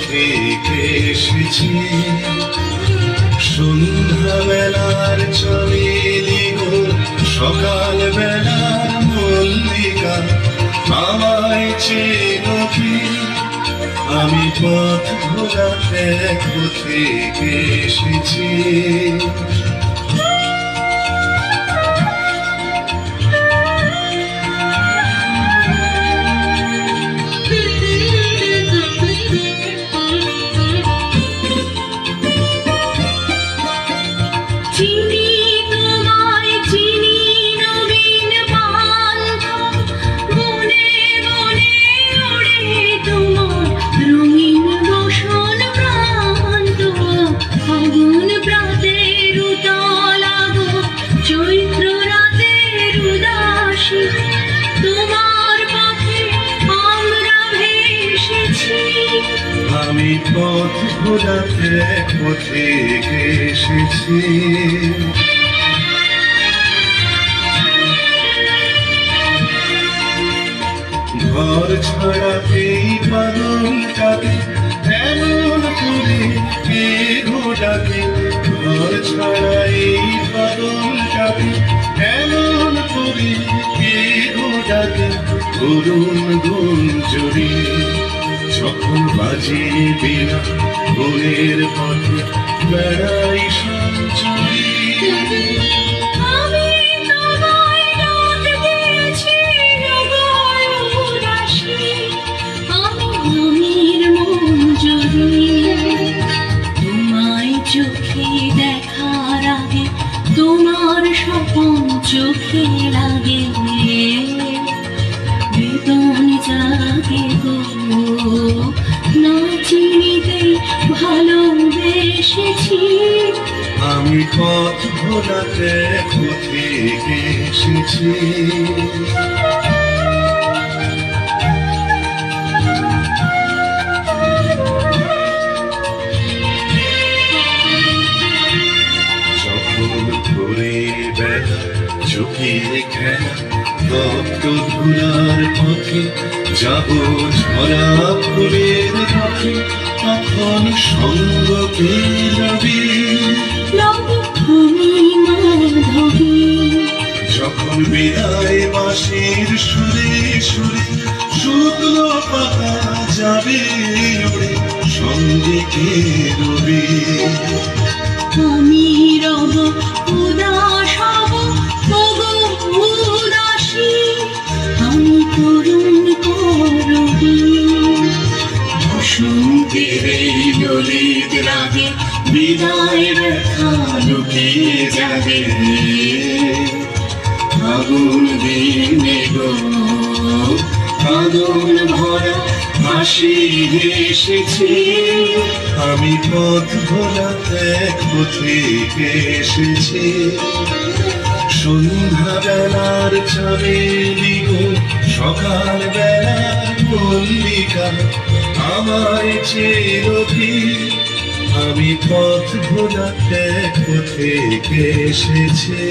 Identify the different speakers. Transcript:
Speaker 1: থেকে এসেছি। সন্ধ্যা বেলার চমেলি গো, সকাল বেলার মল্লিকা, আমায় চেনো কি? আমি পথ ভোলা এক থেকে এসেছি। আমি পথ ভোলাতে পথে এসেছি। ঘর ছাড়া এই পাগলটাকে এমন করে কে ঘোড়াকে, ঘর ছাড়া এই পাগলটাকে এমন করে কে ঘোড়াকে, করুণ গুঞ্জরি যখন বাজে বিনা বনের পথে বেড়াই সঞ্চরি।
Speaker 2: তোমায় চোখে দেখার আগে তোমার স্বপন চোখে লাগে, বেদন জাগে গো না চিনিতেই ভালোবেসেছি।
Speaker 1: আমি পথ ভোলাতে পথে এসেছি। যখন ভোরের বেলা চোখের খেলা, তপ্ত ধুলার পথে যাব ঝরা ফুলের পথে, তখন সঙ্গ কে রবি যখন বিদায় বাঁশির সুরে সুরে শুকনো পাতা যাবে উড়ে, সঙ্গে কে রবি?
Speaker 2: আমি রব উদাস হব ওগো উদাসী, আমি করুণ করবি।
Speaker 1: বসন্তের এই ললিত রাগে বিদায় ব্যথা লুকিয়ে যাবে, আগুন দিনে গো আগুন ভরা হাসি এসেছি। আমি পথ ভোলাতে পথে এসেছি। সন্ধ্যা বেলার চমেলি গো, সকাল বেলার মল্লিকা, আমায় চেনো কি? আমি পথ ভোলাতে পথে এসেছি।